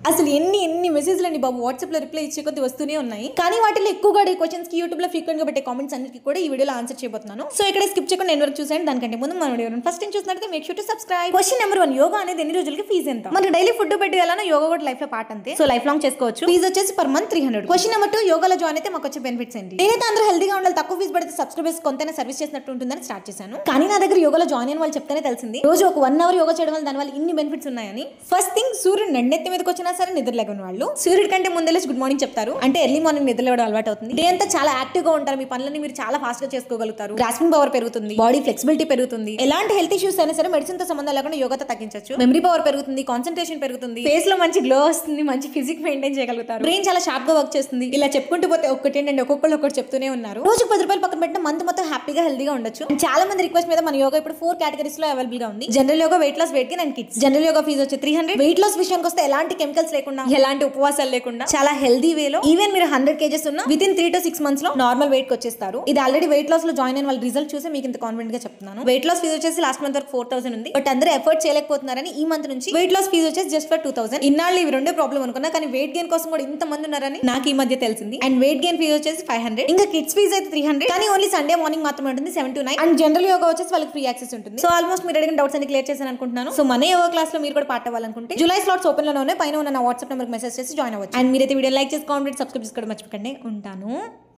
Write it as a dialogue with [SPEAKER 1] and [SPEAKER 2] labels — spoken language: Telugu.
[SPEAKER 1] అసలు ఎన్ని మెసేజ్లు అండి బాబు, వాట్సాప్ లో రిప్లై ఇచ్చే కొద్ది వస్తూనే ఉన్నాయి. కానీ వాటిలో ఎక్కువగా ఈ క్వశ్చన్స్ కి యూట్యూబ్ లో ఫ్రీక్వెంట్ గా పెట్టే కామెంట్స్ అన్నిటికీ కూడా ఈ వీడియోలో ఆన్సర్ చేయబోతున్నాను. సో ఇక్కడ స్కిప్ చేయకుండా నేను వరకు చూసాను. దానికంటే ముందు మన వీడియో ఫస్ట్ టైం చూసినట్లయితే make sure to subscribe. Question number 1, yoga అనేది ఎన్ని రోజులకి ఫీజు ఎంత? మనకి డైలీ ఫుడ్ పెట్టి వెళ్ళాలన్నా యోగా కూడా లైఫ్ లో పార్ట్ అంతే. సో లైఫ్ లాంగ్ చేసుకోవచ్చు. ఫీజు వచ్చేసి పర్ మంత్ 300. క్వశ్చన్ నెంబర్ 2, యోగాలో జాయిన్ అయితే మాకు వచ్చే బెనిఫిట్స్ ఏంటి? నేనైతే అందరూ హెల్దీగా ఉండాలి, తక్కువ ఫీజు పడితే సబ్స్క్రైబర్స్ కొంతైనా సర్వీస్ చేసినట్టు ఉంటుందని స్టార్ట్ చేశాను. కానీ నా దగ్గర యోగాలో జాయిన్ అయిన వాళ్ళు చెప్తేనే తెలిసింది రోజు ఒక 1 అవర్ యోగా చేయడం వల్ల దాని వల్ల ఇన్ని బెనిఫిట్స్ ఉన్నాయని. ఫస్ట్ థింగ్, సూర్యుడు నన్నెత్తి మీదకి వచ్చినా సరే నిద్ర లేకుండా వాళ్ళు సూర్యుడి కంటే ముందే గుడ్ మార్నింగ్ చెప్తారు. అంటే ఎర్లీ మార్నింగ్ నిద్ర లేవడం అలవాటు అవుతుంది. డే అంతా చాలా యాక్టివ్ గా ఉంటారు. మీ పనులని మీరు చాలా ఫాస్ట్ గా చేసుకోగలుగుతారు. గ్రాస్పింగ్ పవర్ పెరుగుతుంది, బాడీ ఫ్లెక్సిబిలిటీ పెరుగుతుంది. ఎలాంటి హెల్త్ ఇష్యూస్ అయినా సరే మెడిసిన్ తో సంబంధం లేకుండా యోగాతో తగ్గించవచ్చు. మెమరీ పవర్ పెరుగుతుంది, కాన్సన్ట్రేషన్ పెరుగుతుంది, ఫేస్ లో మంచి గ్లో వస్తుంది, మంచి ఫిజిక్ మెయింటైన్ చేయగలుగుతారు, బ్రెయిన్ చాలా షార్ప్ గా వర్క్ చేస్తుంది. ఇలా చెప్పుకుంటూ పోతే ఒక్కటేంటండి, ఒక్కొక్కరు ఒకటి చెప్తూనే ఉన్నారు. రోజుకు 10 రూపాయలు పక్కన పెట్టిన మంత్ మొత్తం హ్యాపీగా హెల్తీగా ఉండొచ్చు. చాలా మంది రిక్వెస్ట్ మీద మన యోగా ఇప్పుడు 4 కేటగిరీస్ లో అవైలబుల్ గా ఉంది. General yoga, weight loss, weight gain and kids. General yoga fees వచ్చి 300. వెయిట్ లాస్ విషయానికి వస్తే ఎలాంటి కెమికల్స్ లేకుండా, ఎలాంటి ఉపవాసాలు లేకుండా చాలా హెల్దీ వేలో ఈవెన్ మీరు 100 kgs ఉన్నా విత్ ఇన్ 3 to 6 months లో నార్మల్ వెయిట్ కి వచ్చేస్తారు. ఇది ఆల్రెడీ వెయిట్ లాస్ లో జాయిన్ అయిన వాళ్ళ రిజల్ట్ చూసి మీకు ఇంత కాన్ఫిడెంట్ గా చెప్తున్నాను. వెయిట్ లాస్ ఫీజు వచ్చేసి లాస్ట్ మంత్ వరకు 4000 ఉంది. బట్ అందరూ ఎఫర్ట్ చేయలేకపోతున్నారని ఈ మంత్ నుంచి వెయిట్ లాస్ ఫీజు వచ్చేసి జస్ట్ ఫర్ 2000. ఇన్నాళ్ళు ఇవి రెండే ప్రాబ్లం అనుకున్నా, కానీ వెయిట్ గెయిన్ కోసం కూడా ఇంత మంది ఉన్నారని నాకు ఈ మధ్య తెలిసింది. అండ్ వెయిట్ గెయిన్ ఫీజు వచ్చేసి 500. ఇంకా కిడ్స్ ఫీజు అయితే 300, కానీ ఓన్లీ సండే మార్నింగ్ మాత్రమే ఉంటుంది 7 to 9. అండ్ జనరల్ యోగా వచ్చేసి వాళ్ళకి ఫ్రీ యాక్సెస్ ఉంటుంది. సో ఆల్మోస్ట్ మీరు అడిగిన డౌట్స్ అన్ని క్లియర్ చేశాను అనుకుంటున్నాను. సో మన యోగా క్లాస్ లో మీరు కూడా పార్ట్ అవ్వాలనుకుంటే జూలై స్లాట్స్ ఓపెన్ లోనే పైన ఉన్న నా వాట్సాప్ నెంబర్ మెసేజ్ చేసి జాయిన్ అవ్వచ్చు. అండ్ మీరైతే వీడియో లైక్ చేసి కామెంట్ సబ్స్క్రైబ్ చేసుకోవడం మర్చిపోకండి. ఉంటాను.